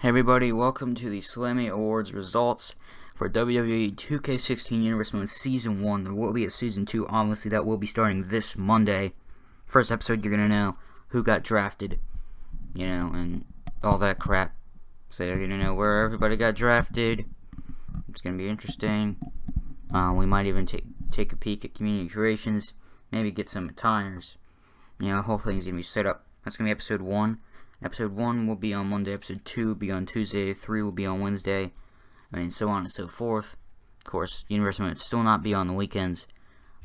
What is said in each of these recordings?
Hey everybody, welcome to the Slammy Awards results for WWE 2K16 Universe Mode Season 1. There will be a Season 2, obviously, that will be starting this Monday. First episode, you're going to know who got drafted, and all that crap. So you're going to know where everybody got drafted. It's going to be interesting. We might even take a peek at community creations, maybe get some attires. The whole thing's going to be set up. That's going to be Episode 1. Episode 1 will be on Monday, Episode 2 will be on Tuesday, 3 will be on Wednesday, and so on and so forth. Of course, Universe Mode will still not be on the weekends.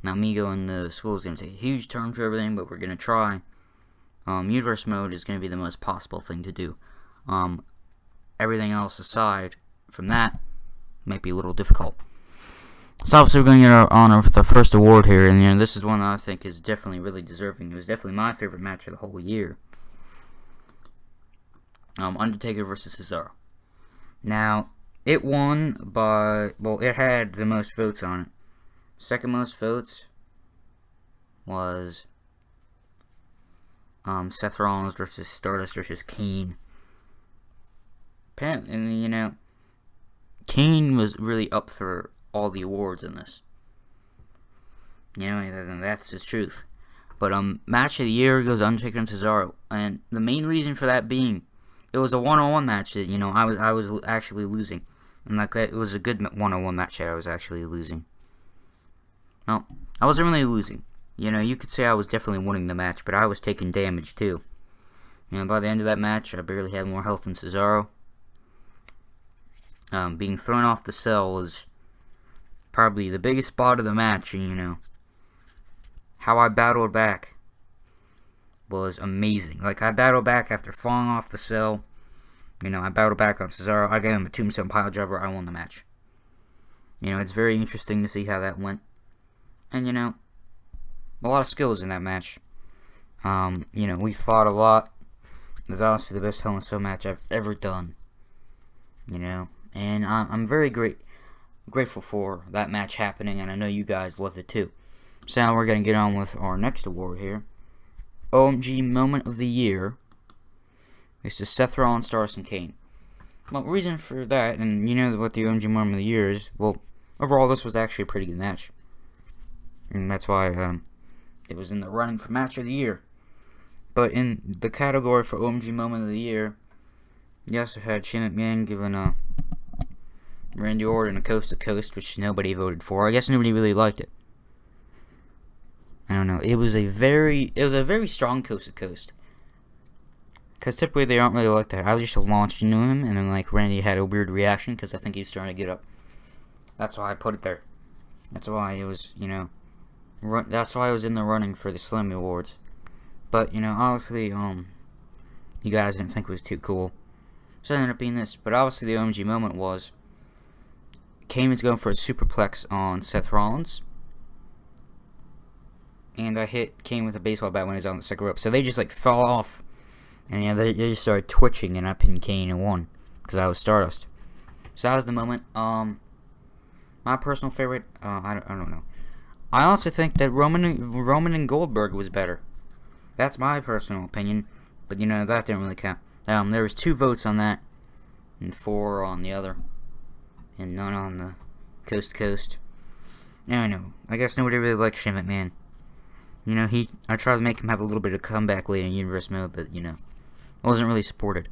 Now, me going to school is going to take a huge turn for everything, but we're going to try. Universe Mode is going to be the most possible thing to do. Everything else aside from that might be a little difficult. So obviously we're going to get our honor for the first award here, and this is one that I think is definitely really deserving. It was definitely my favorite match of the whole year. Undertaker versus Cesaro. Now, it won by, it had the most votes on it. Second most votes was Seth Rollins versus Stardust versus Kane. And, Kane was really up for all the awards in this. That's his truth. But, match of the year goes Undertaker and Cesaro. And the main reason for that being, it was a one-on-one match that, I was actually losing. And, it was a good one-on-one match that I was actually losing. Well, I wasn't really losing. You could say I was definitely winning the match, but I was taking damage, too. By the end of that match, I barely had more health than Cesaro. Being thrown off the cell was probably the biggest spot of the match, and, how I battled back was amazing. I battled back after falling off the cell. I battled back on Cesaro. I gave him a tombstone pile driver. I won the match. It's very interesting to see how that went. And, a lot of skills in that match. We fought a lot. It was honestly the best Hell in a Cell match I've ever done. And I'm very grateful for that match happening, and I know you guys loved it too. So now we're going to get on with our next award here. OMG Moment of the Year. This is Seth Rollins, Stardust, and Kane. Well, reason for that, and what the OMG Moment of the Year is, overall this was actually a pretty good match. And that's why it was in the running for Match of the Year. But in the category for OMG Moment of the Year, you also had Shane McMahon giving Randy Orton a Coast to Coast, which nobody voted for. I guess nobody really liked it. I don't know. It was a very strong Coast to Coast. Because typically they don't really like that. I just launched into him, and then Randy had a weird reaction because I think he was starting to get up. That's why I put it there. That's why it was, that's why I was in the running for the Slammy Awards. But, obviously, you guys didn't think it was too cool. So it ended up being this. But obviously the OMG moment was Kane was going for a superplex on Seth Rollins. And I hit Kane with a baseball bat when he was on the second rope. So they just fell off. And they just started twitching, and I pinned Kane and won. Because I was Stardust. So that was the moment. My personal favorite, I don't know. I also think that Roman and Goldberg was better. That's my personal opinion. But that didn't really count. There was 2 votes on that. And 4 on the other. And none on the Coast to Coast. I know. I guess nobody really liked Shane McMahon. I tried to make him have a little bit of comeback late in Universe Mode, but, it wasn't really supported.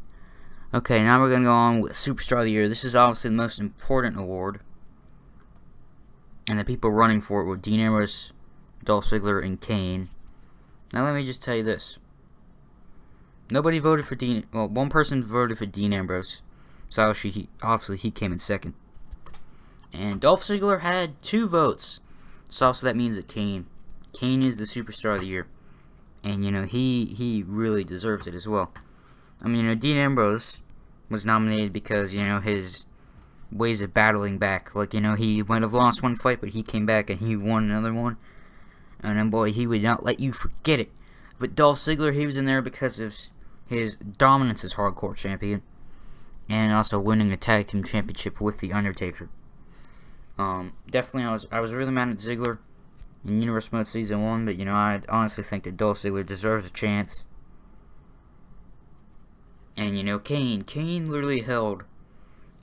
Okay, now we're going to go on with Superstar of the Year. This is obviously the most important award. And the people running for it were Dean Ambrose, Dolph Ziggler, and Kane. Now let me just tell you this. Nobody voted for Dean, one person voted for Dean Ambrose. So obviously he came in second. And Dolph Ziggler had 2 votes. So also that means that Kane is the Superstar of the Year. And, he really deserves it as well. I mean, Dean Ambrose was nominated because, his ways of battling back. He might have lost one fight, but he came back and he won another one. And then, boy, he would not let you forget it. But Dolph Ziggler, he was in there because of his dominance as Hardcore Champion. And also winning a Tag Team Championship with The Undertaker. Definitely, I was really mad at Ziggler in Universe Mode Season 1, but, I honestly think that Dolph Ziggler deserves a chance. And you know, Kane literally held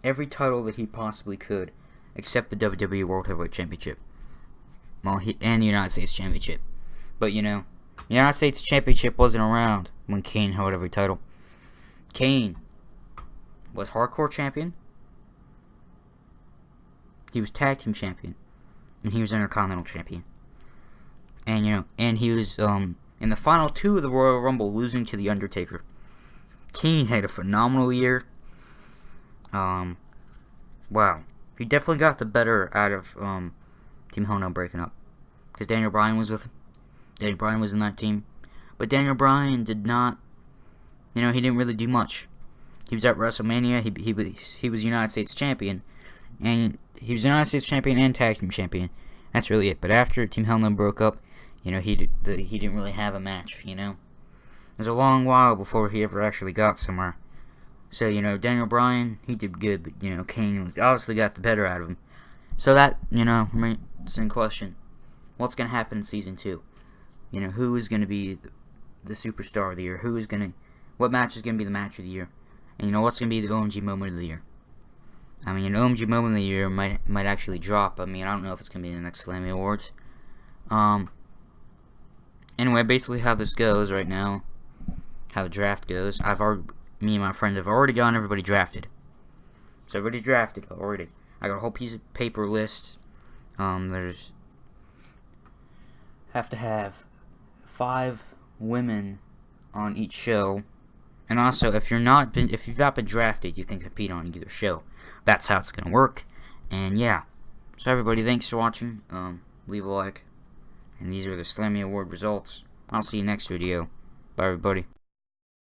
every title that he possibly could, except the WWE World Heavyweight Championship. Well, and the United States Championship. But you know, the United States Championship wasn't around when Kane held every title. Kane was Hardcore Champion. He was Tag Team Champion. And he was Intercontinental Champion. And you know, and he was in the final 2 of the Royal Rumble, losing to The Undertaker. Kane had a phenomenal year. Wow. He definitely got the better out of Team Hell No breaking up. Because Daniel Bryan was with him. Daniel Bryan was in that team. But Daniel Bryan did not, you know, he didn't really do much. He was at WrestleMania. He was United States Champion. And he was United States Champion and Tag Team Champion. That's really it. But after Team Hell No broke up, you know, he didn't really have a match, you know. It was a long while before he ever actually got somewhere. So, you know, Daniel Bryan, he did good, but, you know, Kane obviously got the better out of him. So that, you know, remains in question. What's going to happen in Season 2? You know, who is going to be the superstar of the year? What match is going to be the match of the year? And, you know, what's going to be the OMG moment of the year? I mean, an OMG moment of the year might actually drop. I mean, I don't know if it's going to be in the next Slammy Awards. Anyway, basically how this goes right now, how the draft goes, me and my friend have already gotten everybody drafted. So everybody drafted already. I got a whole piece of paper list. There's have to have 5 women on each show, and also if you've not been drafted, you can compete on either show. That's how it's gonna work. And yeah, so everybody, thanks for watching. Leave a like. And these are the Slammy Award results. I'll see you next video. Bye, everybody.